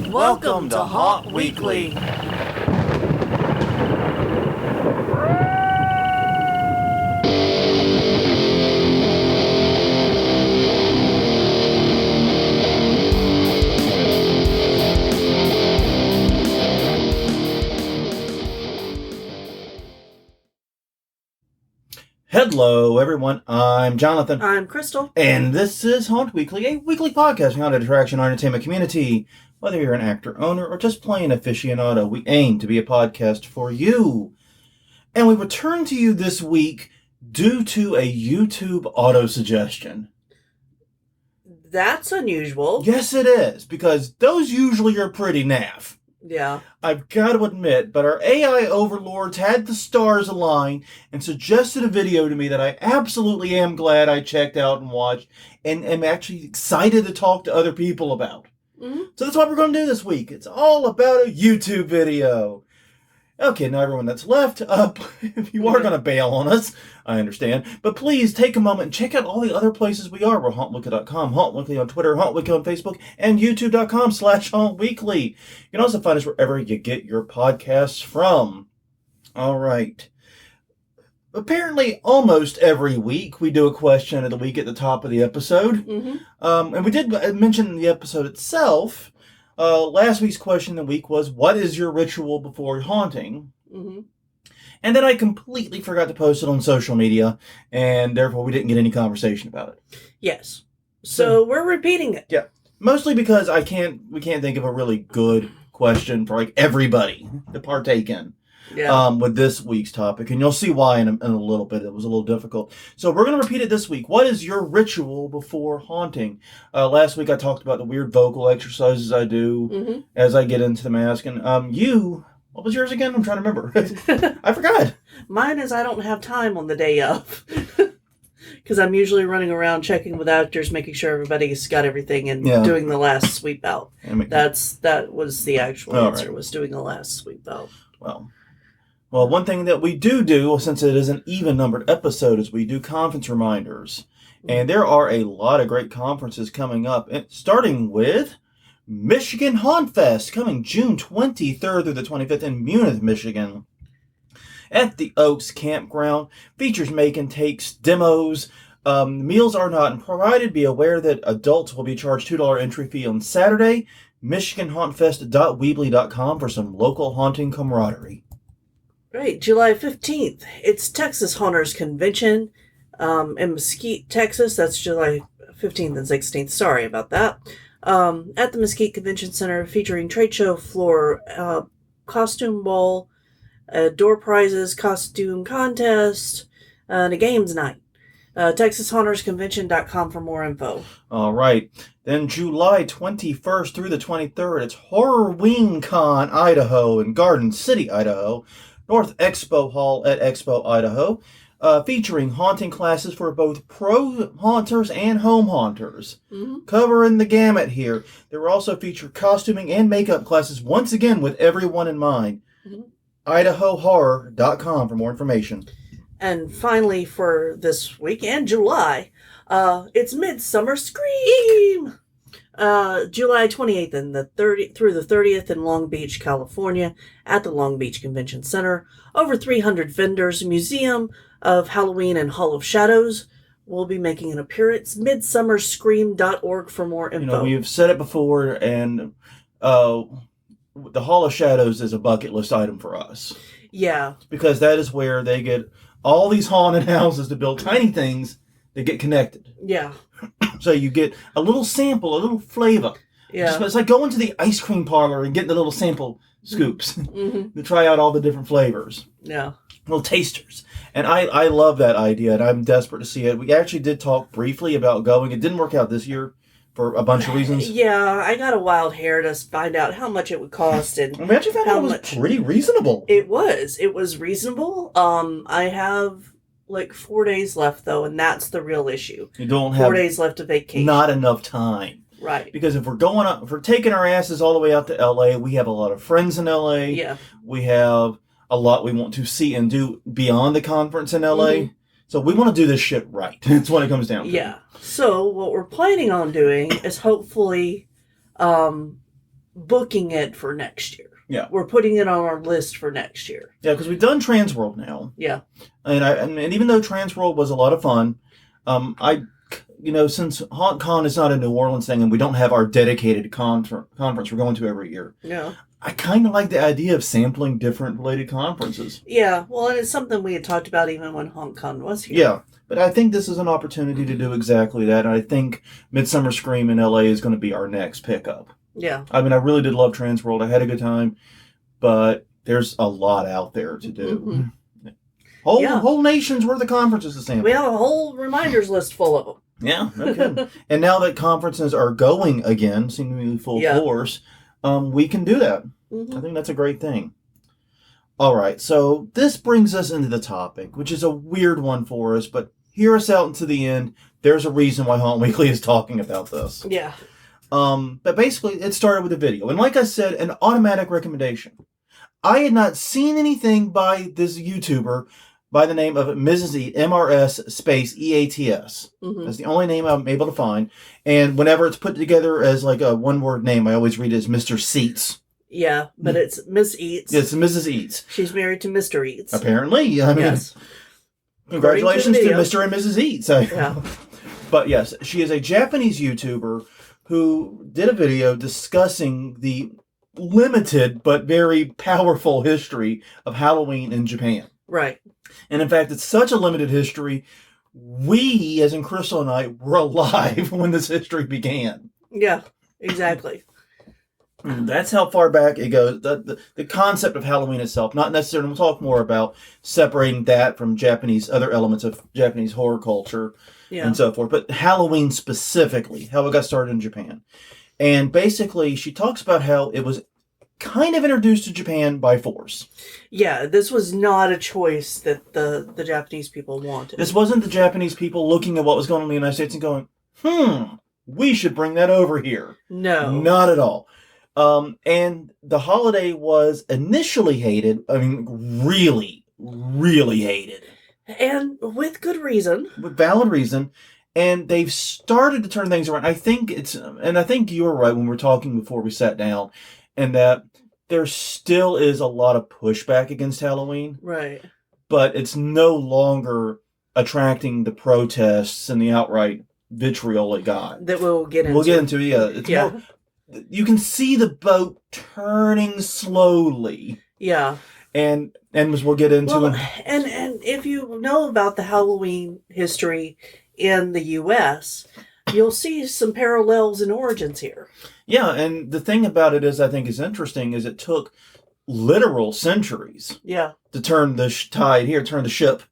Welcome to Haunt Weekly. Hello, everyone. I'm Jonathan. I'm Crystal. And this is Haunt Weekly, a weekly podcast on the attraction entertainment community. Whether you're an actor, owner, or just plain aficionado, we aim to be a podcast for you. And we return to you this week due to a YouTube auto-suggestion. That's unusual. Yes, it is, because those usually are pretty naff. Yeah. I've got to admit, but our AI overlords had the stars align and suggested a video to me that I absolutely am glad I checked out and watched and am actually excited to talk to other people about. Mm-hmm. So that's what we're going to do this week. It's all about a YouTube video. Okay, now everyone that's left, if you are going to bail on us, I understand. But please take a moment and check out all the other places we are. We're HauntWeekly.com, HauntWeekly on Twitter, HauntWeekly on Facebook, and YouTube.com/HauntWeekly. You can also find us wherever you get your podcasts from. All right. Apparently, almost every week, we do a question of the week at the top of the episode. Mm-hmm. And we did mention in the episode itself. Last week's question of the week was, what is your ritual before haunting? Mm-hmm. And then I completely forgot to post it on social media, and therefore we didn't get any conversation about it. Yes. So we're repeating it. Yeah. Mostly because we can't think of a really good question for like everybody to partake in. Yeah. With this week's topic, and you'll see why in a little bit. It was a little difficult. So we're going to repeat it this week. What is your ritual before haunting? Last week I talked about the weird vocal exercises I do as I get into the mask. And what was yours again? I'm trying to remember. I forgot. Mine is I don't have time on the day of. Because I'm usually running around checking with actors, making sure everybody's got everything, and doing the last sweep out. That was the actual answer, was doing the last sweep out. Well, one thing that we do, since it is an even-numbered episode, is we do conference reminders. And there are a lot of great conferences coming up, starting with Michigan Haunt Fest, coming June 23rd through the 25th in Munich, Michigan. At the Oaks Campground, features making takes, demos. Meals are not provided. Be aware that adults will be charged $2 entry fee on Saturday. MichiganHauntFest.weebly.com for some local haunting camaraderie. Right, July 15th. It's Texas Haunters Convention in Mesquite, Texas. That's July 15th and 16th. Sorry about that. At the Mesquite Convention Center, featuring trade show floor, costume ball, door prizes, costume contest, and a games night. TexasHauntersConvention.com for more info. All right. Then July 21st through the 23rd, it's Horror Wing Con, Idaho, in Garden City, Idaho. North Expo Hall at Expo, Idaho, featuring haunting classes for both pro haunters and home haunters. Covering the gamut here. There will also feature costuming and makeup classes, once again with everyone in mind. IdahoHorror.com for more information. And finally, for this week and July, it's Midsummer Scream! July 28th and through the 30th in Long Beach, California, at the Long Beach Convention Center. Over 300 vendors, Museum of Halloween and Hall of Shadows will be making an appearance. MidsummerScream.org for more info. We've said it before, and the Hall of Shadows is a bucket list item for us. Yeah. Because that is where they get all these haunted houses to build tiny things that get connected. Yeah. So you get a little sample, a little flavor. Yeah. It's like going to the ice cream parlor and getting the little sample scoops to try out all the different flavors. Yeah. Little tasters. And I love that idea, and I'm desperate to see it. We actually did talk briefly about going. It didn't work out this year for a bunch of reasons. Yeah, I got a wild hair to find out how much it would cost. And we actually found out it was pretty reasonable. It was reasonable. I have like 4 days left, though, and that's the real issue. You don't have 4 days left of vacation. Not enough time. Right. Because if we're taking our asses all the way out to LA, we have a lot of friends in LA. Yeah. We have a lot we want to see and do beyond the conference in LA. So we want to do this shit right. That's what it comes down to. Yeah. So what we're planning on doing is hopefully booking it for next year. Yeah. We're putting it on our list for next year. Yeah, because we've done Transworld now. Yeah. And even though Transworld was a lot of fun, since HauntCon is not a New Orleans thing and we don't have our dedicated conference we're going to every year. Yeah. I kind of like the idea of sampling different related conferences. Yeah, well, and it's something we had talked about even when HauntCon was here. Yeah, but I think this is an opportunity to do exactly that, and I think Midsummer Scream in LA is going to be our next pickup. Yeah. I mean, I really did love Transworld. I had a good time, but there's a lot out there to do. Mm-hmm. Whole nation's worth of conferences to sample. We have a whole reminders list full of them. Yeah, no kidding. And now that conferences are going again, seemingly full force, we can do that. Mm-hmm. I think that's a great thing. All right, so this brings us into the topic, which is a weird one for us, but hear us out until the end. There's a reason why Haunt Weekly is talking about this. Yeah. But basically, it started with a video. And like I said, an automatic recommendation. I had not seen anything by this YouTuber by the name of Mrs. Eat, MRS space EATS. Mm-hmm. That's the only name I'm able to find. And whenever it's put together as like a one-word name, I always read it as Mr. Seats. Yeah, but it's Miss Eats. It's Mrs. Eats. She's married to Mr. Eats. Apparently. I mean, yes. Congratulations to Mr. and Mrs. Eats. Yeah. But yes, she is a Japanese YouTuber who did a video discussing the limited but very powerful history of Halloween in Japan. Right. And in fact, it's such a limited history, we, as in Crystal and I, were alive when this history began. Yeah, exactly. And that's how far back it goes. The concept of Halloween itself, not necessarily, we'll talk more about separating that from other elements of Japanese horror culture and so forth, but Halloween specifically, how it got started in Japan. And basically, she talks about how it was kind of introduced to Japan by force. Yeah, this was not a choice that the Japanese people wanted. This wasn't the Japanese people looking at what was going on in the United States and going, we should bring that over here. No. Not at all. And the holiday was initially hated. I mean, really, really hated. And with good reason. With valid reason. And they've started to turn things around. I think you were right when we were talking before we sat down, and that there still is a lot of pushback against Halloween. Right. But it's no longer attracting the protests and the outright vitriol it got. That we'll get into. We'll get into, yeah. You can see the boat turning slowly. Yeah. And as we'll get into. Well, and if you know about the Halloween history in the U.S., you'll see some parallels and origins here. Yeah, and the thing about it is, I think is interesting, is it took literal centuries to turn the tide here, turn the ship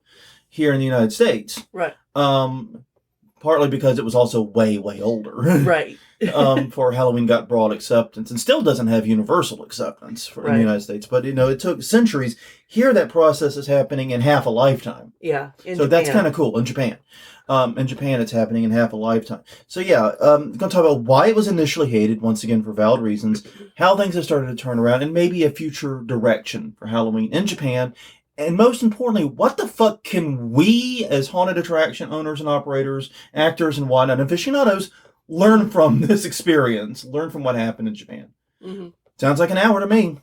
here in the United States. Right. Partly because it was also way, way older. Right. Before Halloween got broad acceptance, and still doesn't have universal acceptance in the United States. But, it took centuries. Here, that process is happening in half a lifetime. Yeah. So Japan. That's kind of cool in Japan. In Japan, it's happening in half a lifetime. So, I'm going to talk about why it was initially hated, once again, for valid reasons, how things have started to turn around, and maybe a future direction for Halloween in Japan. And most importantly, what the fuck can we, as haunted attraction owners and operators, actors and whatnot, aficionados, learn from this experience? Learn from what happened in Japan. Mm-hmm. Sounds like an hour to me.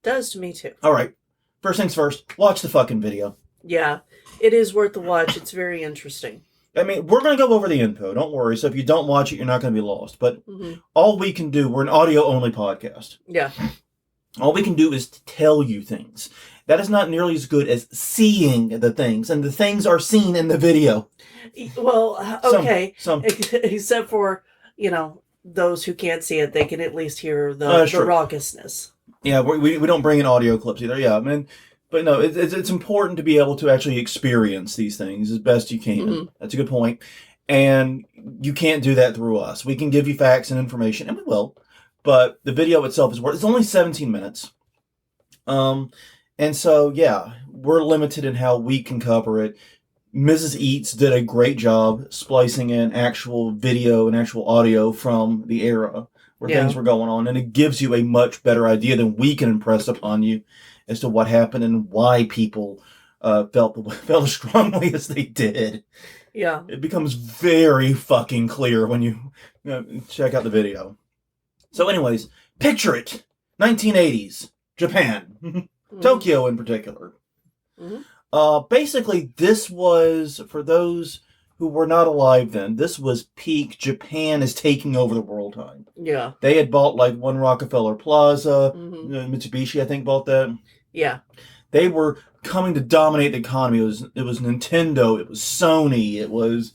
Does to me, too. All right. First things first, watch the fucking video. Yeah, it is worth the watch. It's very interesting. I mean, we're going to go over the info. Don't worry. So if you don't watch it, you're not going to be lost. But all we can do, we're an audio-only podcast. Yeah. All we can do is tell you things. That is not nearly as good as seeing the things. And the things are seen in the video. Well, okay. Some. Except for, those who can't see it, they can at least hear the raucousness. Yeah, we don't bring in audio clips either. Yeah, I mean, but no, it's important to be able to actually experience these things as best you can. Mm-hmm. That's a good point. And you can't do that through us. We can give you facts and information, and we will. But the video itself is worth. It's only 17 minutes. And so, we're limited in how we can cover it. Mrs. Eats did a great job splicing in actual video and actual audio from the era where things were going on. And it gives you a much better idea than we can impress upon you as to what happened and why people felt as strongly as they did. Yeah. It becomes very fucking clear when you check out the video. So anyways, Picture it. 1980s. Japan. Mm-hmm. Tokyo in particular. Basically, this was, for those who were not alive then, this was peak Japan is taking over the world time. Yeah. They had bought like One Rockefeller Plaza. Mm-hmm. Mitsubishi, I think, bought that. Yeah. They were coming to dominate the economy. It was Nintendo. It was Sony. It was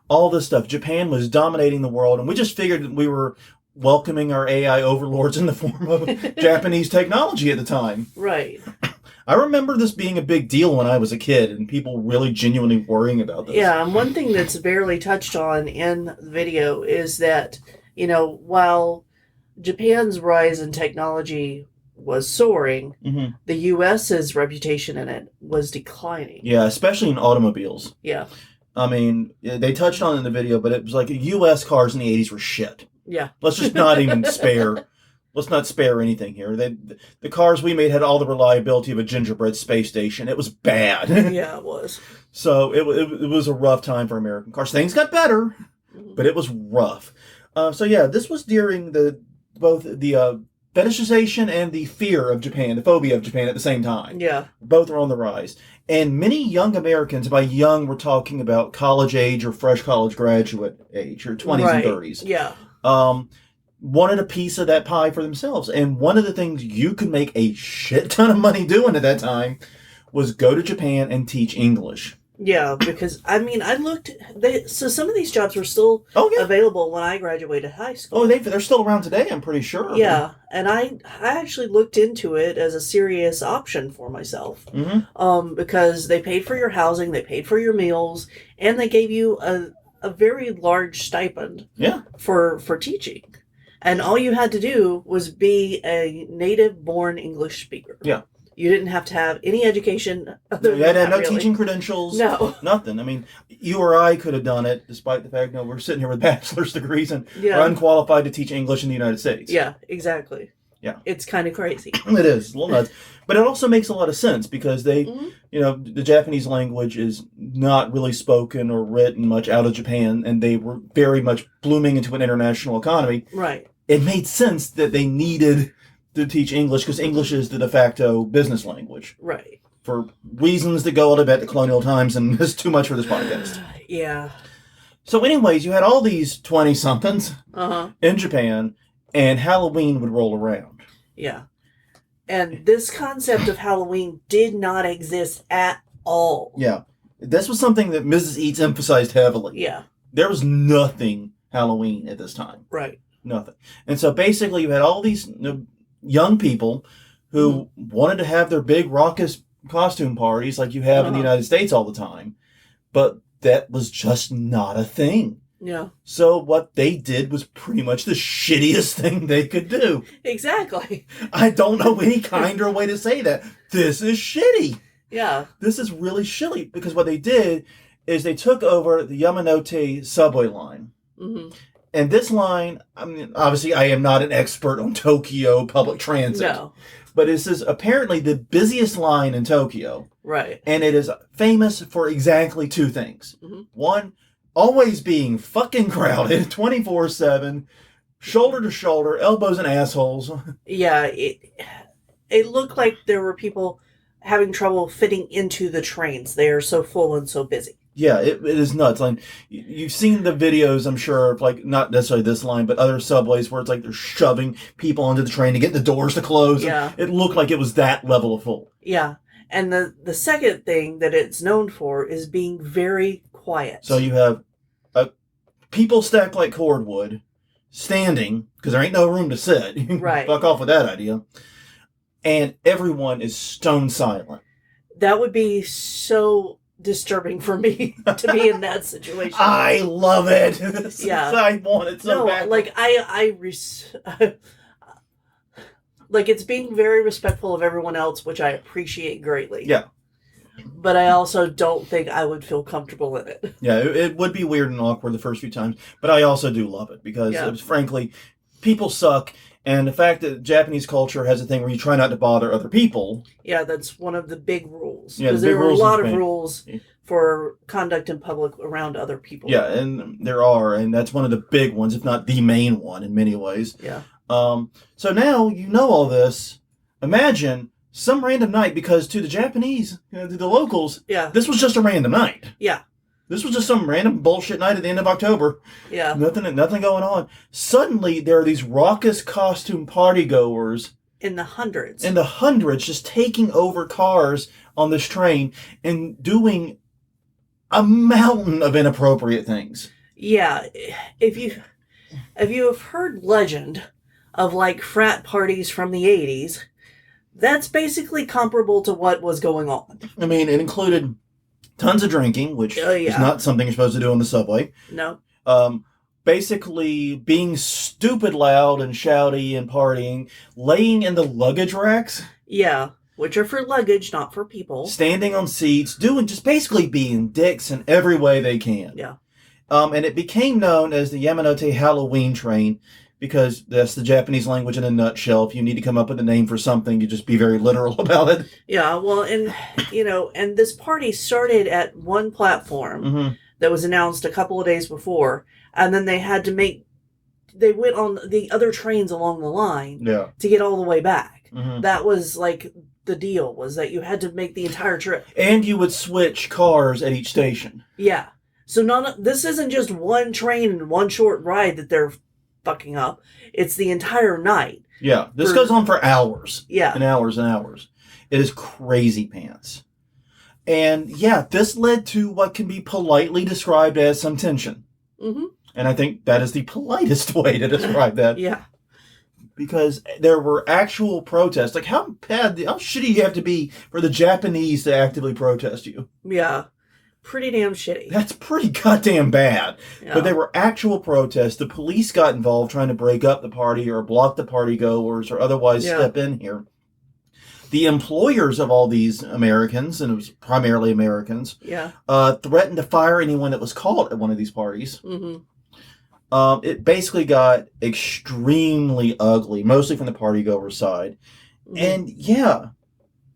all this stuff. Japan was dominating the world, and we just figured that we were welcoming our AI overlords in the form of Japanese technology at the time. Right. I remember this being a big deal when I was a kid, and people really genuinely worrying about this. Yeah, and one thing that's barely touched on in the video is that, while Japan's rise in technology was soaring, Mm-hmm. the U.S.'s reputation in it was declining. Yeah, especially in automobiles. Yeah. I mean, they touched on it in the video, but it was like U.S. cars in the 80s were shit. Yeah. Let's just not even spare. Let's not spare anything here. The cars we made had all the reliability of a gingerbread space station. It was bad. Yeah, it was. So it was a rough time for American cars. Things got better, but it was rough. So yeah, this was during both the fetishization and the fear of Japan, the phobia of Japan at the same time. Yeah. Both were on the rise. And many young Americans, by young, we're talking about college age or fresh college graduate age, or 20s Right. and 30s. Yeah. Wanted a piece of that pie for themselves. And one of the things you could make a shit ton of money doing at that time was go to Japan and teach English. Yeah, because, I looked, so some of these jobs were still available when I graduated high school. Oh, they're still around today, I'm pretty sure. Yeah, and I actually looked into it as a serious option for myself. Mm-hmm. Because they paid for your housing, they paid for your meals, and they gave you a very large stipend for teaching. And all you had to do was be a native-born English speaker. Yeah. You didn't have to have any education. You had no teaching credentials. No. Nothing. I mean, you or I could have done it, despite the fact, we're sitting here with bachelor's degrees and are unqualified to teach English in the United States. Yeah, exactly. Yeah. It's kind of crazy. It is. A little nuts. But it also makes a lot of sense because the Japanese language is not really spoken or written much out of Japan, and they were very much blooming into an international economy. Right. It made sense that they needed to teach English because English is the de facto business language. Right. For reasons that go all the way back to colonial times, and it's too much for this podcast. Yeah. So anyways, you had all these 20-somethings in Japan, and Halloween would roll around. Yeah. And this concept of Halloween did not exist at all. Yeah. This was something that Mrs. Eats emphasized heavily. Yeah. There was nothing Halloween at this time. Right. Nothing. And so basically you had all these young people who wanted to have their big raucous costume parties like you have in the United States all the time. But that was just not a thing. Yeah. So what they did was pretty much the shittiest thing they could do. Exactly. I don't know any kinder way to say that. This is shitty. Yeah. This is really shitty because what they did is they took over the Yamanote subway line. Mm-hmm. And this line, I mean, obviously I am not an expert on Tokyo public transit. No. But this is apparently the busiest line in Tokyo. Right. And it is famous for exactly two things. Mm-hmm. One, always being fucking crowded 24/7, shoulder to shoulder, elbows and assholes. Yeah, it looked like there were people having trouble fitting into the trains. They are so full and so busy. Yeah, it is nuts. Like, you've seen the videos, I'm sure, of like, not necessarily this line, but other subways where it's like they're shoving people onto the train to get the doors to close. Yeah. It looked like it was that level of full. Yeah. And the second thing that it's known for is being very quiet. So you have people stacked like cordwood, standing, because there ain't no room to sit. Right. Fuck off with that idea. And everyone is stone silent. That would be so disturbing for me to be in that situation. I love it. Yeah. I want it so bad. Like like it's being very respectful of everyone else, which I appreciate greatly. Yeah. But I also don't think I would feel comfortable in it. Yeah, it would be weird and awkward the first few times, but I also do love it because, frankly, people suck, and the fact that Japanese culture has a thing where you try not to bother other people. Yeah, that's one of the big rules. Yeah, because there are a lot of rules for conduct in public around other people. Yeah, and there are, and that's one of the big ones, if not the main one in many ways. Yeah. So now you know all this. Imagine some random night, because to the Japanese, to the locals, Yeah. this was just a random night. Yeah. This was just some random bullshit night at the end of October. Yeah. Nothing going on. Suddenly, there are these raucous costume partygoers In the hundreds. just taking over cars on this train and doing a mountain of inappropriate things. Yeah. If you have heard legend of like frat parties from the 80s, that's basically comparable to what was going on. I mean, it included tons of drinking, which is not something you're supposed to do on the subway. No. Basically being stupid loud and shouty and partying, laying in the luggage racks. Yeah, which are for luggage, not for people. Standing on seats, just basically being dicks in every way they can. Yeah. And it became known as the Yamanote Halloween train, because that's the Japanese language in a nutshell. If you need to come up with a name for something, you just be very literal about it. Yeah, well, and this party started at one platform that was announced a couple of days before, and then they went on the other trains along the line to get all the way back. That was like the deal, was that you had to make the entire trip. And you would switch cars at each station. Yeah. So this isn't just one train and one short ride that they're fucking up. It's the entire night. Yeah, this goes on for hours. Yeah. And hours and hours. It is crazy pants. And yeah, this led to what can be politely described as some tension. And I think that is the politest way to describe that. Yeah. Because there were actual protests. Like, how shitty you have to be for the Japanese to actively protest you? Yeah. Pretty damn shitty. That's pretty goddamn bad. Yeah. But there were actual protests. The police got involved trying to break up the party or block the party goers or otherwise step in here. The employers of all these Americans, and it was primarily Americans, threatened to fire anyone that was caught at one of these parties. It basically got extremely ugly, mostly from the party goer side. And yeah,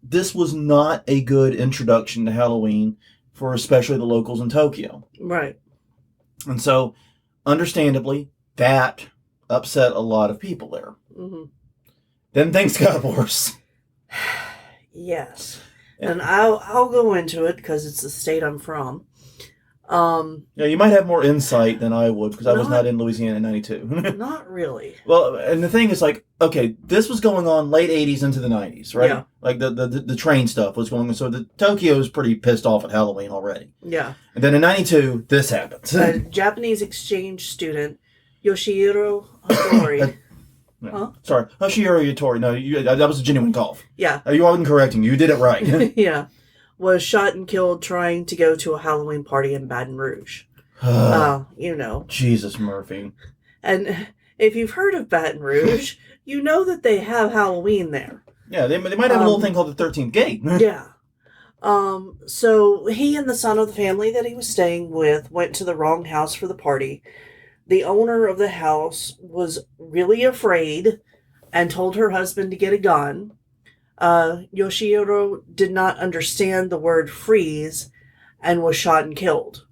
this was not a good introduction to Halloween for especially the locals in Tokyo. Right. And so, understandably, that upset a lot of people there. Then things got worse. Yes. And I'll go into it because it's the state I'm from. Yeah, you might have more insight than I would, because I was not in Louisiana in 92. Not really. Well, and the thing is, like, okay, this was going on late 80s into the 90s, right? Yeah. Like, the train stuff was going on. So Tokyo was pretty pissed off at Halloween already. Yeah. And then in 92, this happens. A Japanese exchange student, Yoshihiro Hattori. Huh? Sorry, Yoshihiro Hattori. No, that was a genuine cough. Yeah. You wasn't correcting. You did it right. Yeah. Was shot and killed trying to go to a Halloween party in Baton Rouge. Jesus, Murphy. And if you've heard of Baton Rouge, you know that they have Halloween there. Yeah, they might have a little thing called the 13th Gate. Yeah. So he and the son of the family that he was staying with went to the wrong house for the party. The owner of the house was really afraid and told her husband to get a gun. Yoshihiro did not understand the word freeze and was shot and killed.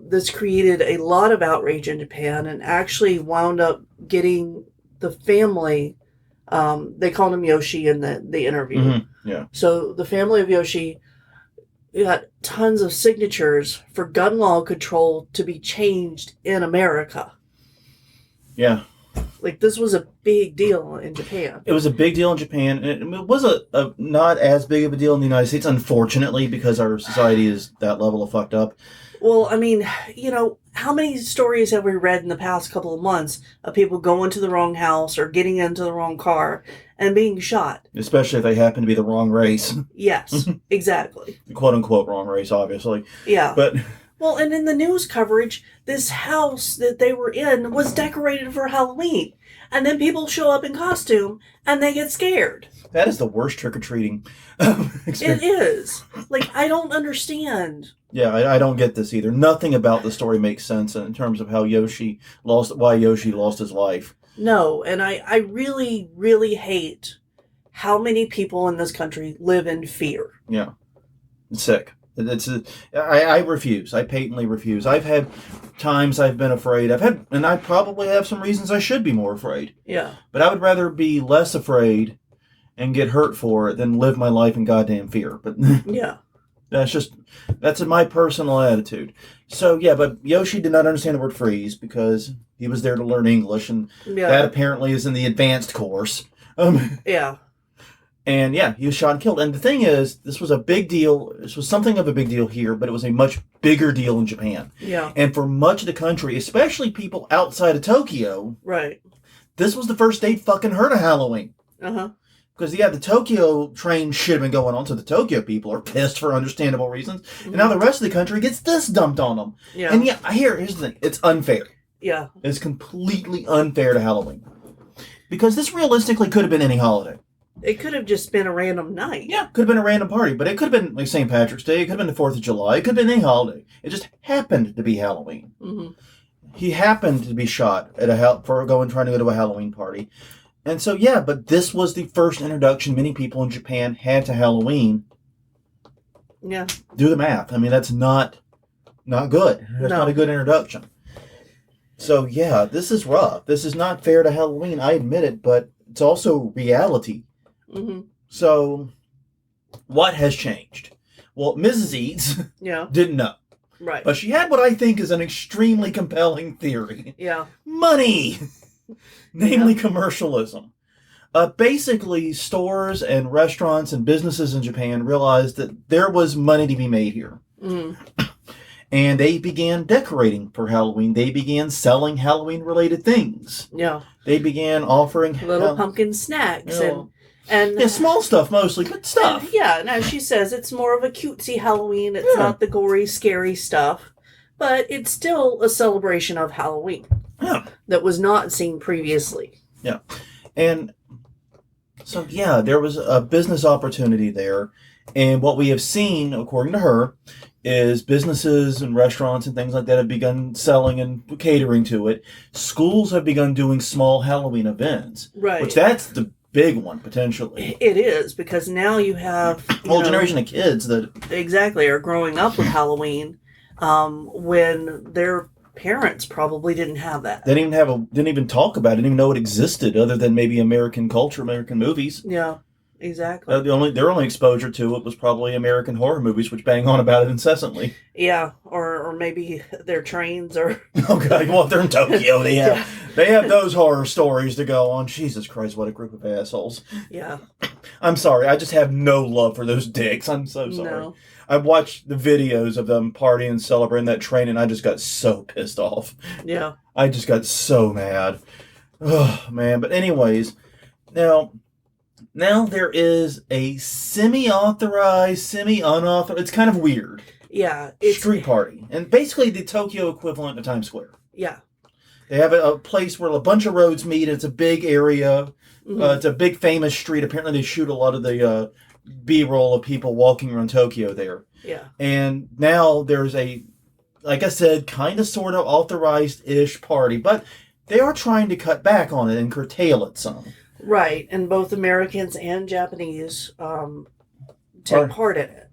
This created a lot of outrage in Japan and actually wound up getting the family, they called him Yoshi in the interview. Yeah. So the family of Yoshi got tons of signatures for gun law control to be changed in America. Yeah. Like, this was a big deal in Japan. It was a big deal in Japan. It was a not as big of a deal in the United States, unfortunately, because our society is that level of fucked up. Well, I mean, how many stories have we read in the past couple of months of people going to the wrong house or getting into the wrong car and being shot? Especially if they happen to be the wrong race. Yes, exactly. The quote-unquote wrong race, obviously. Yeah. But... Well, and in the news coverage, this house that they were in was decorated for Halloween. And then people show up in costume and they get scared. That is the worst trick-or-treating experience. It is. Like, I don't understand. Yeah, I don't get this either. Nothing about the story makes sense in terms of why Yoshi lost his life. No, and I really, really hate how many people in this country live in fear. Yeah. It's sick. I refuse. I patently refuse. I've had times I've been afraid. And I probably have some reasons I should be more afraid. Yeah. But I would rather be less afraid and get hurt for it than live my life in goddamn fear. But Yeah. that's my personal attitude. So yeah, but Yoshi did not understand the word freeze because he was there to learn English, and that apparently is in the advanced course. Yeah. And yeah, he was shot and killed. And the thing is, this was a big deal. This was something of a big deal here, but it was a much bigger deal in Japan. Yeah. And for much of the country, especially people outside of Tokyo, right, this was the first they'd fucking heard of Halloween. Uh-huh. Because, yeah, the Tokyo train shit had been going on, so the Tokyo people are pissed for understandable reasons. Mm-hmm. And now the rest of the country gets this dumped on them. Yeah. And yeah, here's the thing. It's unfair. Yeah. It's completely unfair to Halloween. Because this realistically could have been any holiday. It could have just been a random night. Yeah, could have been a random party. But it could have been like St. Patrick's Day. It could have been the 4th of July. It could have been any holiday. It just happened to be Halloween. Mm-hmm. He happened to be shot at trying to go to a Halloween party. And so, yeah, but this was the first introduction many people in Japan had to Halloween. Yeah. Do the math. I mean, that's not good. That's not a good introduction. So, yeah, this is rough. This is not fair to Halloween. I admit it, but it's also reality. Mm-hmm. So, what has changed? Well, Mrs. Eads didn't know. Right. But she had what I think is an extremely compelling theory. Yeah. Money! Namely commercialism. Basically, stores and restaurants and businesses in Japan realized that there was money to be made here. Mm. And they began decorating for Halloween. They began selling Halloween-related things. Yeah. They began offering little pumpkin snacks and small stuff mostly, but stuff. Yeah, and as she says, it's more of a cutesy Halloween. It's not the gory, scary stuff, but it's still a celebration of Halloween. Yeah. That was not seen previously. Yeah. And so, yeah, there was a business opportunity there. And what we have seen, according to her, is businesses and restaurants and things like that have begun selling and catering to it. Schools have begun doing small Halloween events. Right. Which that's the big one, potentially. It is, because now you have a whole generation of kids that exactly are growing up with Halloween when their parents probably didn't have that. They didn't even talk about it, didn't even know it existed, other than maybe American culture, American movies. Yeah, exactly. Their only exposure to it was probably American horror movies, which bang on about it incessantly. Yeah, or maybe their trains or oh god, well, if they're in Tokyo, they have those horror stories to go on. Jesus Christ, what a group of assholes. Yeah. I'm sorry, I just have no love for those dicks. I'm so sorry. No. I watched the videos of them partying and celebrating that train, and I just got so pissed off. Yeah. I just got so mad. Oh, man. But anyways, now there is a semi-authorized, semi-unauthorized, it's kind of weird. Yeah. Street party. And basically the Tokyo equivalent of Times Square. Yeah. They have a place where a bunch of roads meet. It's a big area. Mm-hmm. It's a big famous street. Apparently they shoot a lot of the B-roll of people walking around Tokyo there. Yeah. And now there's a, like I said, kind of sort of authorized-ish party, but they are trying to cut back on it and curtail it some. Right, and both Americans and Japanese take part in it,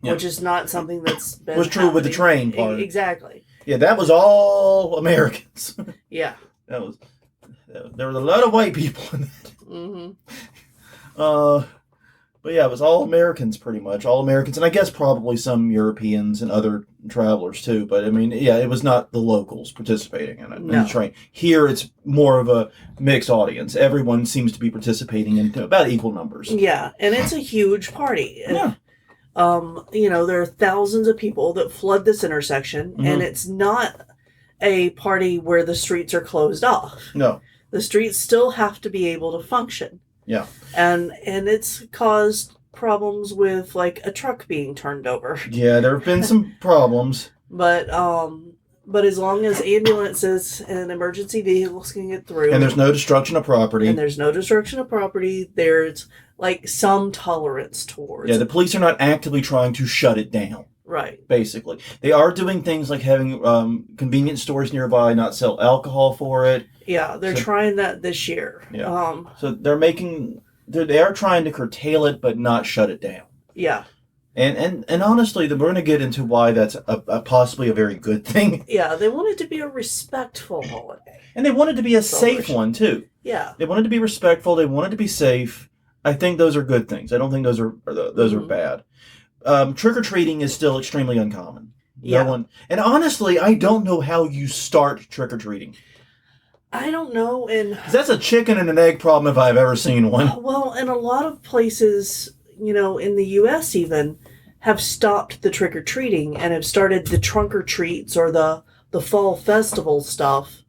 which is not something that's been was true with the train part. Exactly. Yeah, that was all Americans. Yeah. There was a lot of white people in that. Mm-hmm. But yeah, it was all Americans pretty much. All Americans, and I guess probably some Europeans and other travelers too. But I mean, yeah, it was not the locals participating in it. No. In the train. Here, it's more of a mixed audience. Everyone seems to be participating in about equal numbers. Yeah, and it's a huge party. Yeah. There are thousands of people that flood this intersection, mm-hmm. and it's not a party where the streets are closed off. No. The streets still have to be able to function. Yeah. And it's caused problems with, like, a truck being turned over. Yeah, there have been some problems. But as long as ambulances and emergency vehicles can get through. And there's no destruction of property. There's, like, some tolerance towards. Yeah, the police are not actively trying to shut it down. Right. Basically. They are doing things like having convenience stores nearby not sell alcohol for it. Yeah, they're trying that this year. Yeah. So they are trying to curtail it but not shut it down. Yeah. And honestly, we're going to get into why that's a possibly a very good thing. Yeah, they want it to be a respectful holiday. And they want it to be a safe one, too. Yeah. They want it to be respectful. They want it to be safe. I think those are good things. I don't think those are bad. Trick-or-treating is still extremely uncommon. Yeah. And honestly, I don't know how you start trick-or-treating. I don't know. And 'cause that's a chicken and an egg problem if I've ever seen one. Well, in a lot of places, in the U.S. even, have stopped the trick-or-treating and have started the trunk-or-treats or the fall festival stuff.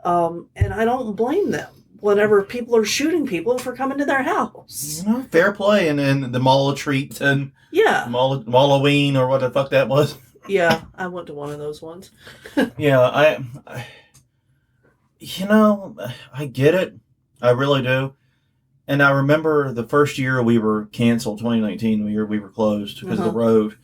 And I don't blame them whenever people are shooting people for coming to their house. Fair play. And the mall of treats and Halloween or what the fuck that was. Yeah, I went to one of those ones. Yeah, I get it. I really do. And I remember the first year we were canceled, 2019, we were closed because of the road.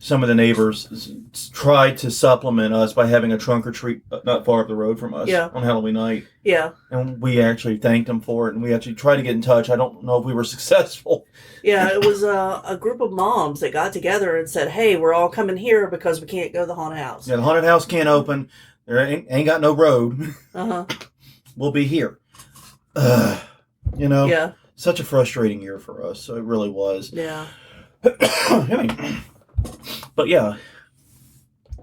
Some of the neighbors tried to supplement us by having a trunk or treat not far up the road from us on Halloween night. Yeah. And we actually thanked them for it, and we actually tried to get in touch. I don't know if we were successful. Yeah, it was a group of moms that got together and said, hey, we're all coming here because we can't go to the haunted house. Yeah, the haunted house can't open. There ain't got no road. Uh-huh. We'll be here. Yeah. Such a frustrating year for us. So it really was. Yeah. But yeah,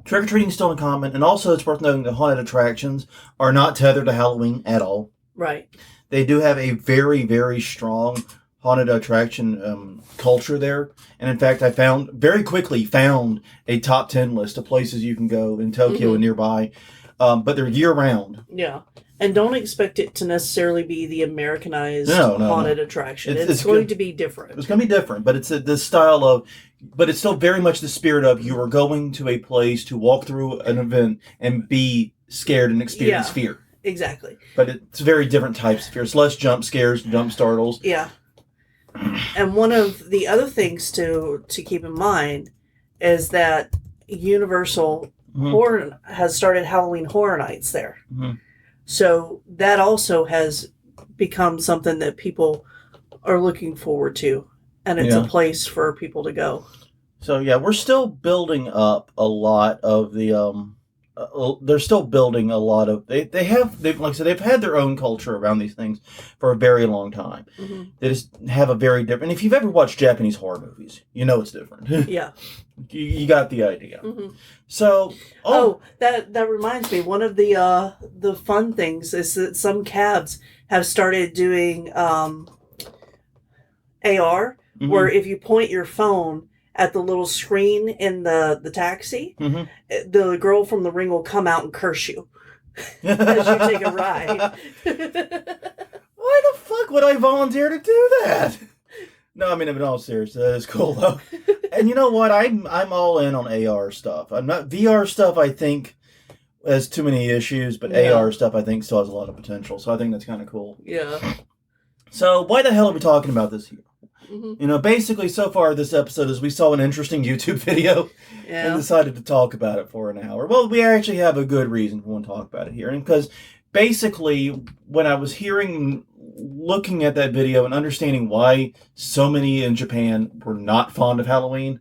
trick-or-treating is still uncommon. And also it's worth noting that haunted attractions are not tethered to Halloween at all. Right. They do have a very, very strong haunted attraction culture there. And in fact, I very quickly found a top 10 list of places you can go in Tokyo and nearby. But they're year-round. Yeah. And don't expect it to necessarily be the Americanized haunted attraction. It's going to be different. It's going to be different, but it's the style of, but it's still very much the spirit of you are going to a place to walk through an event and be scared and experience fear. Exactly. But it's very different types of fear. It's less jump scares, jump startles. Yeah. And one of the other things to keep in mind is that Universal Horror has started Halloween Horror Nights there. Mm-hmm. So that also has become something that people are looking forward to. And it's a place for people to go. So, yeah, we're still building up a lot of the... they're still building a lot of... They've like I said, they've had their own culture around these things for a very long time. Mm-hmm. They just have a very different... If you've ever watched Japanese horror movies, you know it's different. Yeah. You got the idea. Mm-hmm. So... that reminds me. One of the fun things is that some cabs have started doing AR, where if you point your phone at the little screen in the taxi, the girl from The Ring will come out and curse you as you take a ride. Why the fuck would I volunteer to do that? No, I mean, in all seriousness, that is cool though. And you know what? I'm all in on AR stuff. I'm not VR stuff. I think has too many issues, but AR stuff I think still has a lot of potential. So I think that's kind of cool. Yeah. So why the hell are we talking about this here? Mm-hmm. Basically, so far this episode is we saw an interesting YouTube video and decided to talk about it for an hour. Well, we actually have a good reason for one to talk about it here. And because basically, when I was looking at that video and understanding why so many in Japan were not fond of Halloween,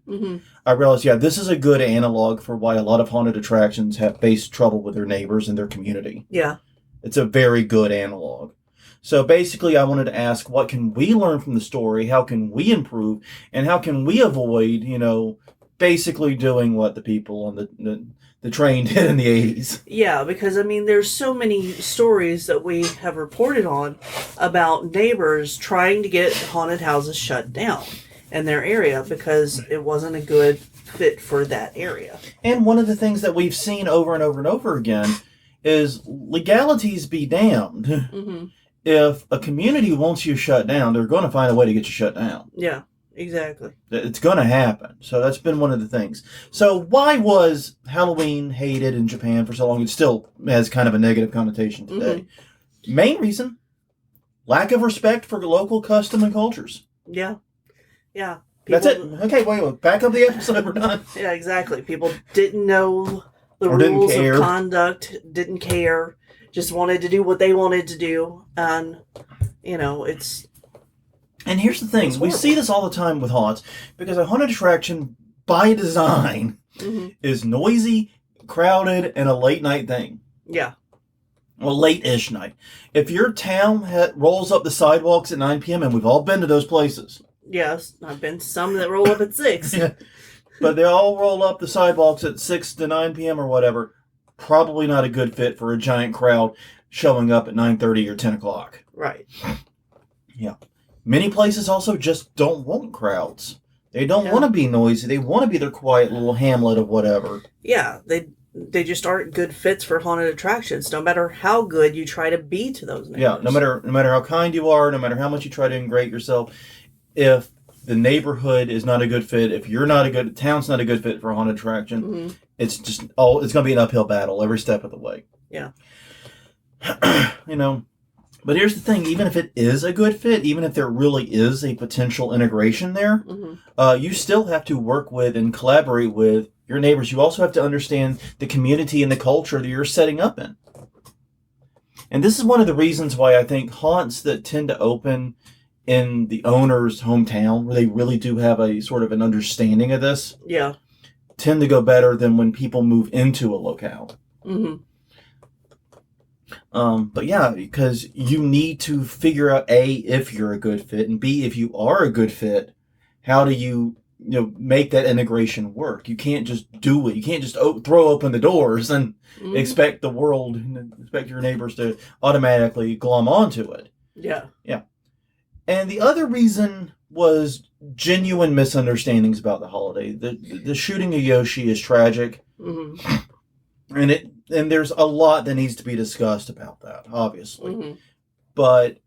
I realized, this is a good analog for why a lot of haunted attractions have faced trouble with their neighbors and their community. Yeah. It's a very good analog. So basically, I wanted to ask, what can we learn from the story? How can we improve? And how can we avoid, basically doing what the people on the train did in the 80s? Yeah, because, there's so many stories that we have reported on about neighbors trying to get haunted houses shut down in their area because it wasn't a good fit for that area. And one of the things that we've seen over and over and over again is legalities be damned. Mm-hmm. If a community wants you shut down, they're going to find a way to get you shut down. Yeah, exactly. It's going to happen. So that's been one of the things. So why was Halloween hated in Japan for so long? It still has kind of a negative connotation today. Mm-hmm. Main reason, lack of respect for local custom and cultures. Yeah. Yeah. That's it. Okay, wait. Back up the episode. We're done. Yeah, exactly. People didn't know the rules of conduct, didn't care. Just wanted to do what they wanted to do, and And here's the thing. We see this all the time with haunts because a haunted attraction, by design, is noisy, crowded, and a late night thing. Yeah. Well, late-ish night. If your town rolls up the sidewalks at 9 p.m., and we've all been to those places. Yes, I've been to some that roll up at 6. Yeah. But they all roll up the sidewalks at 6 to 9 p.m. or whatever. Probably not a good fit for a giant crowd showing up at 9:30 or 10 o'clock. Right. Yeah. Many places also just don't want crowds. They don't want to be noisy. They want to be their quiet little hamlet of whatever. Yeah, they just aren't good fits for haunted attractions, no matter how good you try to be to those neighbors. Yeah, no matter how kind you are, no matter how much you try to ingrate yourself, if the neighborhood is not a good fit, if you're not a good, town's not a good fit for a haunted attraction, it's just, it's going to be an uphill battle every step of the way. Yeah. But here's the thing, even if it is a good fit, even if there really is a potential integration there, you still have to work with and collaborate with your neighbors. You also have to understand the community and the culture that you're setting up in. And this is one of the reasons why I think haunts that tend to open in the owner's hometown, where they really do have a sort of an understanding of this, tend to go better than when people move into a locale. But yeah, because you need to figure out A, if you're a good fit, and B, if you are a good fit, how do you make that integration work? You can't just do it. You can't just throw open the doors and expect the world, expect your neighbors to automatically glom onto it. Yeah. Yeah. And the other reason was genuine misunderstandings about the holiday. The shooting of Yoshi is tragic. And there's a lot that needs to be discussed about that, obviously. But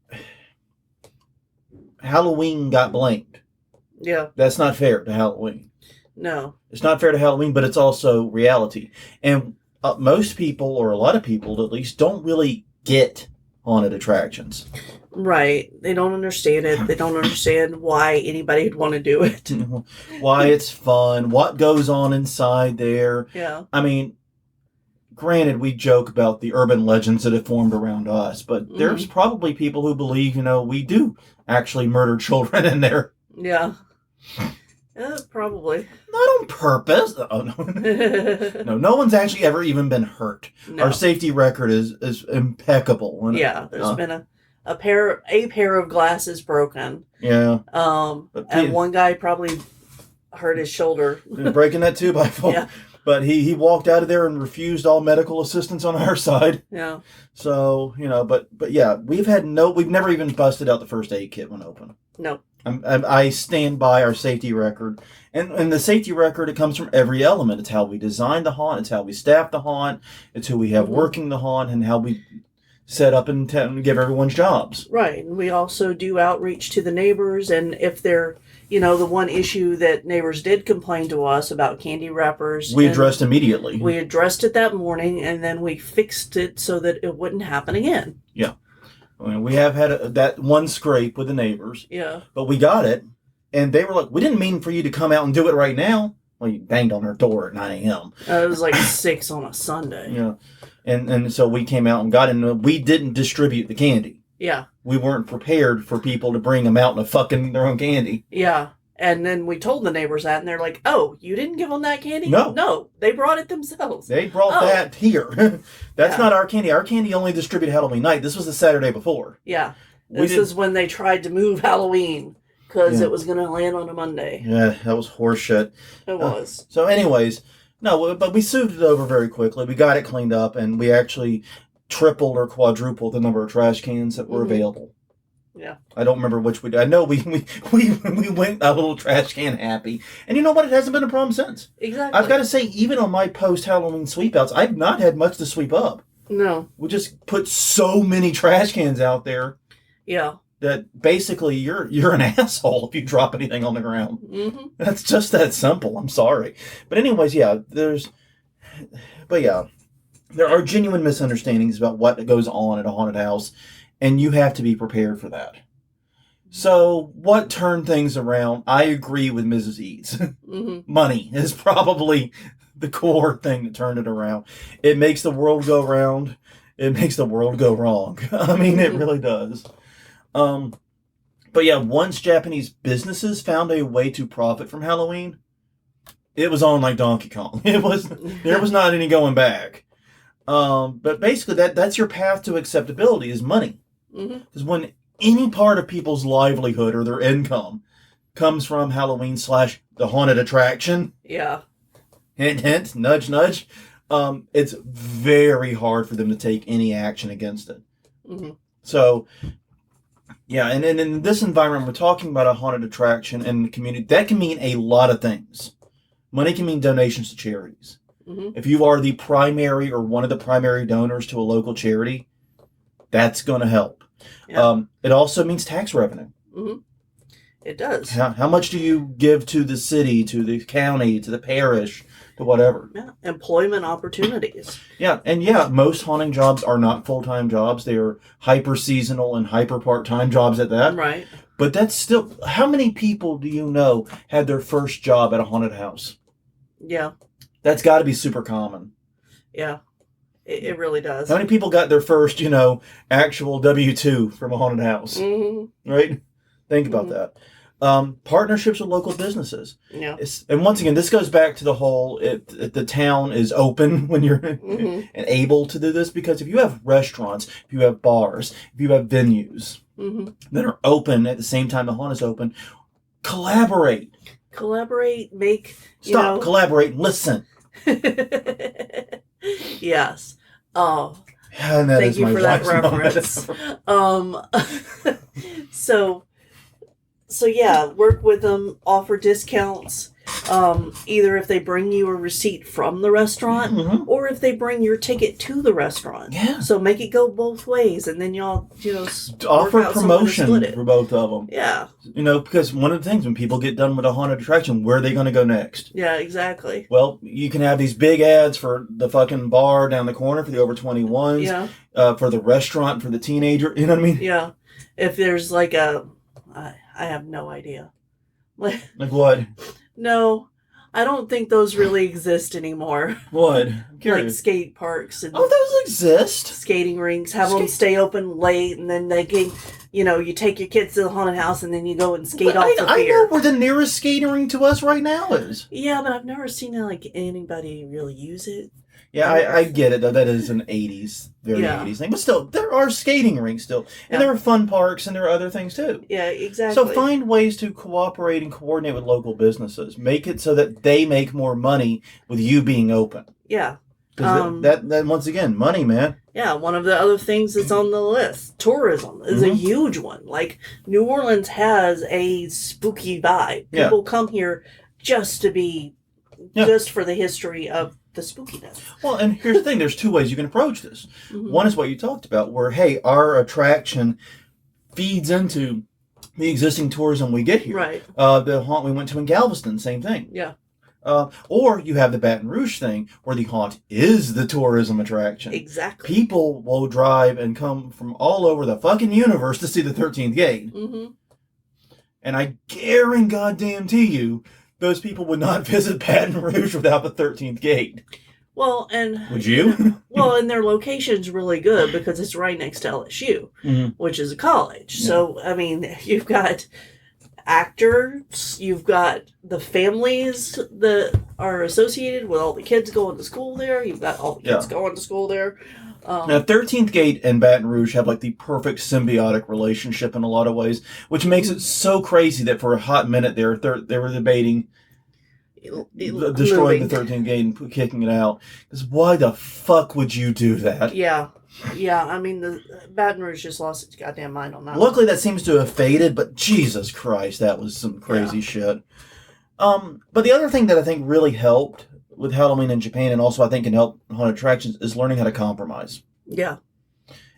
Halloween got blamed. Yeah. That's not fair to Halloween. No. It's not fair to Halloween, but it's also reality. And most people, or a lot of people at least, don't really get haunted attractions. Right. They don't understand it. They don't understand why anybody would want to do it. Why it's fun, what goes on inside there. Yeah. I mean, granted, we joke about the urban legends that have formed around us, but there's probably people who believe, we do actually murder children in there. Yeah. Probably. Not on purpose. Oh, no. No one's actually ever even been hurt. No. Our safety record is impeccable. Yeah, there's been a pair of glasses broken. Yeah. And one guy probably hurt his shoulder. Breaking that 2x4. Yeah. But he walked out of there and refused all medical assistance on our side. Yeah. So, but yeah, we've never even busted out the first aid kit when open. No. I stand by our safety record. And the safety record, it comes from every element. It's how we design the haunt. It's how we staff the haunt. It's who we have working the haunt and how we set up and give everyone's jobs. Right. And we also do outreach to the neighbors. And if they're, the one issue that neighbors did complain to us about candy wrappers. We addressed immediately. We addressed it that morning, and then we fixed it so that it wouldn't happen again. Yeah. I mean, we have had that one scrape with the neighbors. Yeah. But we got it, and they were like, we didn't mean for you to come out and do it right now. Well, you banged on our door at 9 a.m. It was like 6 on a Sunday. Yeah. And so we came out and got it, and we didn't distribute the candy. Yeah. We weren't prepared for people to bring them out and fucking their own candy. Yeah. And then we told the neighbors that, and they're like, oh, you didn't give them that candy? No. No, they brought it themselves. They brought that here. That's not our candy. Our candy only distributed Halloween night. This was the Saturday before. Yeah. This is when they tried to move Halloween because it was going to land on a Monday. Yeah, that was horseshit. It was. So anyways, no, but we soothed it over very quickly. We got it cleaned up, and we actually tripled or quadrupled the number of trash cans that were available. Yeah. I don't remember which we did. I know we went a little trash can happy. And you know what? It hasn't been a problem since. Exactly. I've got to say, even on my post-Halloween sweep-outs, I've not had much to sweep up. No. We just put so many trash cans out there. Yeah. That basically you're an asshole if you drop anything on the ground. Mm-hmm. That's just that simple. I'm sorry. But anyways, there are genuine misunderstandings about what goes on at a haunted house. And you have to be prepared for that. So, what turned things around? I agree with Mrs. Eads. Money is probably the core thing that turned it around. It makes the world go round. It makes the world go wrong. I mean, it really does. But yeah, once Japanese businesses found a way to profit from Halloween, it was on like Donkey Kong. There was not any going back. But basically, that's your path to acceptability is money. Because when any part of people's livelihood or their income comes from Halloween / the haunted attraction, yeah, hint, hint, nudge, nudge, it's very hard for them to take any action against it. So, yeah, and in this environment, we're talking about a haunted attraction and the community. That can mean a lot of things. Money can mean donations to charities. If you are the primary or one of the primary donors to a local charity, that's going to help. Yeah. It also means tax revenue. It does. How much do you give to the city, to the county, to the parish, to whatever? Yeah. Employment opportunities. Yeah, and most haunting jobs are not full-time jobs. They are hyper-seasonal and hyper-part-time jobs at that. Right. But that's still... How many people do you know had their first job at a haunted house? Yeah. That's got to be super common. Yeah. It really does. How many people got their first, actual W-2 from a haunted house? Right? Think about that. Partnerships with local businesses. Yeah. And once again, this goes back to the whole, the town is open when you're and able to do this. Because if you have restaurants, if you have bars, if you have venues that are open at the same time the haunt is open, collaborate. Make... Stop, collaborate, and listen. Yes. Oh, thank you for that reference. So yeah, work with them, offer discounts, either if they bring you a receipt from the restaurant or if they bring your ticket to the restaurant. Yeah. So make it go both ways, and then y'all, offer promotion for both of them. Yeah. Because one of the things when people get done with a haunted attraction, where are they going to go next? Yeah, exactly. Well, you can have these big ads for the fucking bar down the corner for the over 21s. Yeah. For the restaurant for the teenager. You know what I mean? Yeah. If there's like I have no idea. Like what? No, I don't think those really exist anymore. What? I'm curious. Like skate parks and those exist. Skating rinks. Have them stay open late, and then they can, you take your kids to the haunted house, and then you go and skate off the I pier. know where the nearest skating rink to us right now is. Yeah, but I've never seen anybody really use it. Yeah, I get it, though. That is an 80s, very 80s thing. But still, there are skating rinks still. And there are fun parks, and there are other things, too. Yeah, exactly. So find ways to cooperate and coordinate with local businesses. Make it so that they make more money with you being open. Yeah. Because that, once again, money, man. Yeah, one of the other things that's on the list, tourism, is a huge one. Like, New Orleans has a spooky vibe. People come here just to be, just for the history of the spookiness. Well, and here's the thing. There's two ways you can approach this. One is what you talked about, where, hey, our attraction feeds into the existing tourism we get here. Right. The haunt we went to in Galveston, same thing. Yeah. Or you have the Baton Rouge thing, where the haunt is the tourism attraction. Exactly. People will drive and come from all over the fucking universe to see the 13th Gate. And I guarantee you, those people would not visit Baton Rouge without the 13th Gate. Well, and... Would you? Well, and their location's really good because it's right next to LSU, which is a college. Yeah. So, I mean, you've got actors, you've got the families that are associated with all the kids going to school there. You've got all the kids going to school there. Now, 13th Gate and Baton Rouge have like the perfect symbiotic relationship in a lot of ways, which makes it so crazy that for a hot minute there, they were debating destroying the 13th Gate and kicking it out. Because why the fuck would you do that? Yeah. Yeah, I mean, the Baton Rouge just lost its goddamn mind on that. Luckily, that seems to have faded, but Jesus Christ, that was some crazy shit. But the other thing that I think really helped with Halloween in Japan, and also I think can help haunted attractions, is learning how to compromise. Yeah.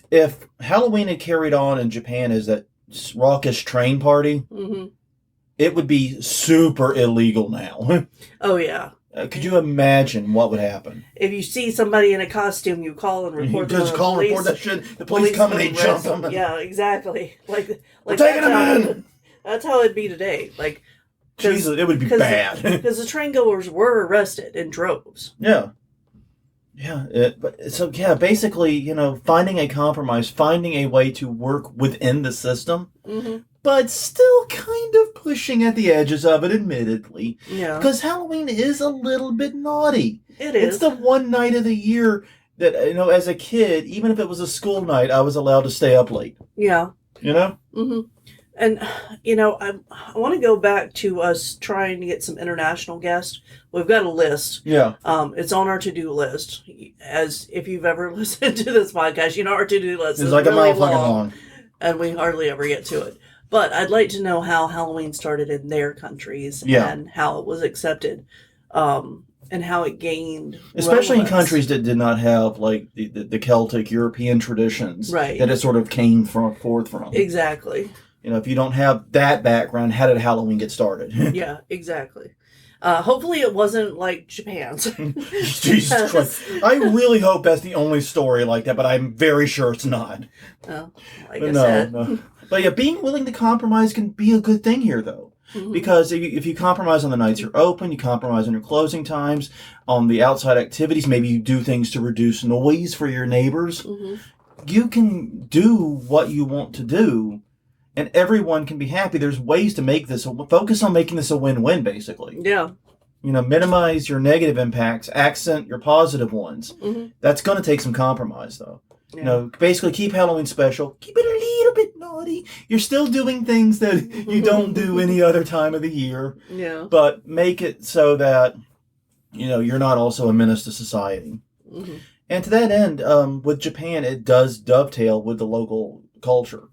If Halloween had carried on in Japan as that raucous train party, it would be super illegal now. Oh, yeah. Could you imagine what would happen? If you see somebody in a costume, you call and report them. Just call and report that shit. The police come and they jump them. Yeah, exactly. Like we're taking them in. That's how it'd be today. Like, Jesus, it would be bad. Because the train goers were arrested in droves. Yeah. Basically, finding a compromise, finding a way to work within the system, but still kind of pushing at the edges of it, admittedly. Yeah. Because Halloween is a little bit naughty. It is. It's the one night of the year that, as a kid, even if it was a school night, I was allowed to stay up late. Yeah. Mm-hmm. And, I want to go back to us trying to get some international guests. We've got a list. Yeah. It's on our to-do list. As if you've ever listened to this podcast, our to-do list is like really a mile long. And we hardly ever get to it. But I'd like to know how Halloween started in their countries and how it was accepted. And how it gained especially relevance. in countries that did not have like the Celtic European traditions Right. that it sort of came forth from. Exactly. If you don't have that background, how did Halloween get started? Yeah, exactly. Hopefully it wasn't like Japan's. Jesus Christ. I really hope that's the only story like that, but I'm very sure it's not. Oh, like I said. No. But yeah, being willing to compromise can be a good thing here, though. Because if you compromise on the nights you're open, you compromise on your closing times, on the outside activities, maybe you do things to reduce noise for your neighbors, you can do what you want to do, and everyone can be happy. There's ways to make this, focus on making this a win-win, basically. Yeah. Minimize your negative impacts, accent your positive ones. That's going to take some compromise, though. Yeah. Basically keep Halloween special. Keep it a little bit naughty. You're still doing things that you don't do any other time of the year. Yeah. But make it so that, you're not also a menace to society. And to that end, with Japan, it does dovetail with the local culture.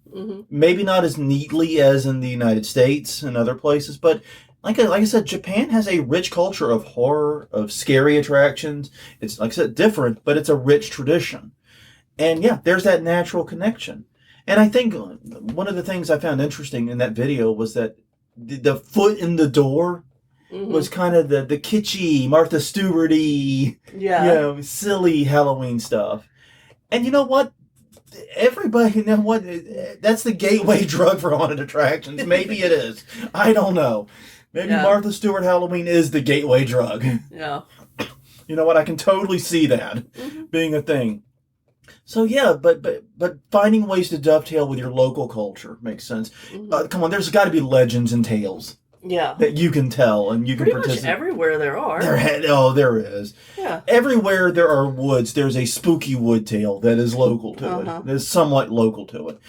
Maybe not as neatly as in the United States and other places, but like I said, Japan has a rich culture of horror, of scary attractions. It's, like I said, different, but it's a rich tradition. And yeah, there's that natural connection. And I think one of the things I found interesting in that video was that the foot in the door was kind of the kitschy, Martha Stewart-y, silly Halloween stuff. And you know what? Everybody, that's the gateway drug for haunted attractions. Maybe it is. I don't know. Maybe Martha Stewart Halloween is the gateway drug. Yeah. You know what? I can totally see that being a thing. So yeah, but finding ways to dovetail with your local culture makes sense. Come on, there's got to be legends and tales. Yeah. That you can tell and you can participate. participate. Pretty much everywhere there are. There is. Yeah. Everywhere there are woods, there's a spooky wood tale that is local to it. That is somewhat local to it.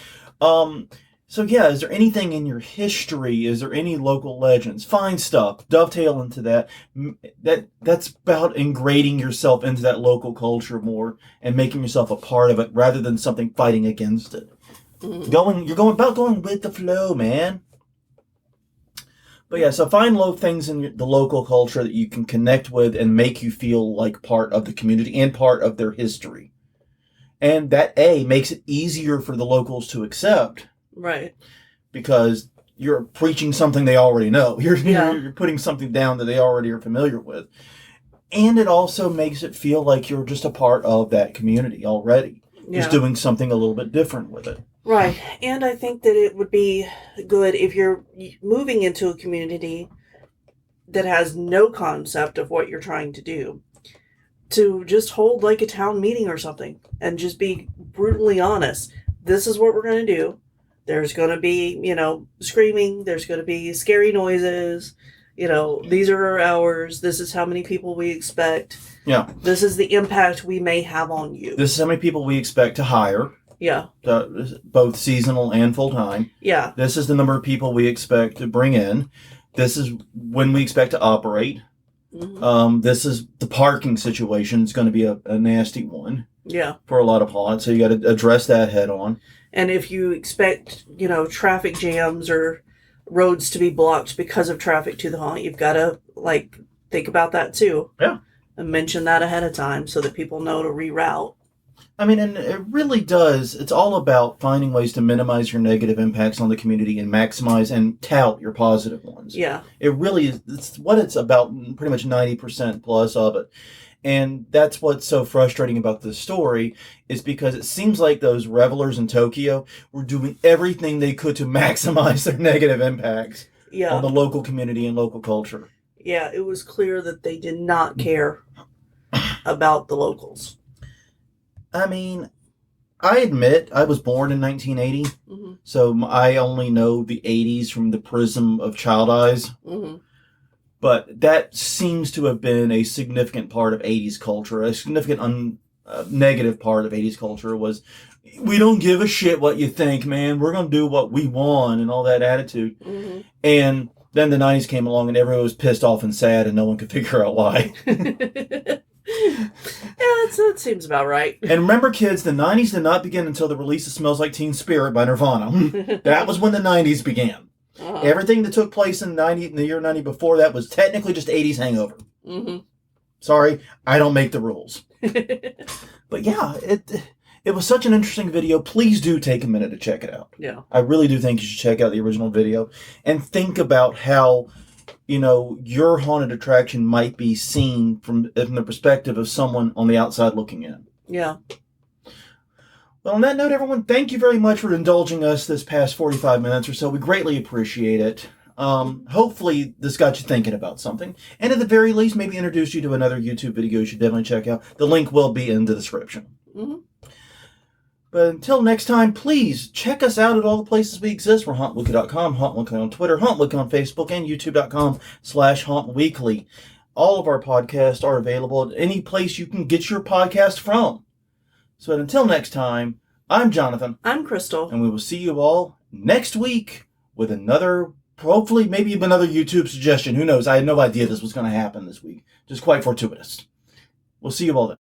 So yeah, is there anything in your history? Is there any local legends? Find stuff. Dovetail into that. That's about ingraining yourself into that local culture more and making yourself a part of it rather than something fighting against it. You're going with the flow, man. But yeah, so find things in the local culture that you can connect with and make you feel like part of the community and part of their history. And that makes it easier for the locals to accept. Right. Because you're preaching something they already know. You're putting something down that they already are familiar with. And it also makes it feel like you're just a part of that community already. Just doing something a little bit different with it. Right. And I think that it would be good if you're moving into a community that has no concept of what you're trying to do, to just hold like a town meeting or something and just be brutally honest. This is what we're going to do. There's going to be, screaming. There's going to be scary noises. These are our hours. This is how many people we expect. Yeah. This is the impact we may have on you. This is how many people we expect to hire. Yeah. Both seasonal and full-time. Yeah. This is the number of people we expect to bring in. This is when we expect to operate. This is the parking situation. It's going to be a nasty one. Yeah. For a lot of haunts. So you got to address that head on. And if you expect, traffic jams or roads to be blocked because of traffic to the haunt, you've got to, think about that too. Yeah. And mention that ahead of time so that people know to reroute. I mean, and it really does. It's all about finding ways to minimize your negative impacts on the community and maximize and tout your positive ones. Yeah. It really is. It's what it's about, pretty much 90% plus of it. And that's what's so frustrating about this story is because it seems like those revelers in Tokyo were doing everything they could to maximize their negative impacts on the local community and local culture. Yeah, it was clear that they did not care. about the locals? I mean, I admit I was born in 1980, Mm-hmm. so I only know the 80s from the prism of child eyes. Mm-hmm. But that seems to have been a significant part of 80s culture. A significant negative part of 80s culture was, we don't give a shit what you think, man. We're going to do what we want, and all that attitude. Mm-hmm. And then the 90s came along and everyone was pissed off and sad and no one could figure out why. Yeah, that seems about right. And remember, kids, the 90s did not begin until the release of Smells Like Teen Spirit by Nirvana. That was when the 90s began. Uh-huh. Everything that took place in the year 90 before that was technically just 80s hangover. Mm-hmm. Sorry, I don't make the rules. But yeah, it was such an interesting video. Please do take a minute to check it out. Yeah. I really do think you should check out the original video and think about how, your haunted attraction might be seen from the perspective of someone on the outside looking in. Yeah. Well, on that note, everyone, thank you very much for indulging us this past 45 minutes or so. We greatly appreciate it. Hopefully this got you thinking about something. And at the very least, maybe introduce you to another YouTube video you should definitely check out. The link will be in the description. Mm-hmm. But until next time, please check us out at all the places we exist. We're HauntWeekly.com, HauntWeekly on Twitter, HauntWeekly on Facebook, and YouTube.com/HauntWeekly. All of our podcasts are available at any place you can get your podcast from. So until next time, I'm Jonathan. I'm Crystal. And we will see you all next week with another, hopefully, maybe another YouTube suggestion. Who knows? I had no idea this was going to happen this week. Just quite fortuitous. We'll see you all then.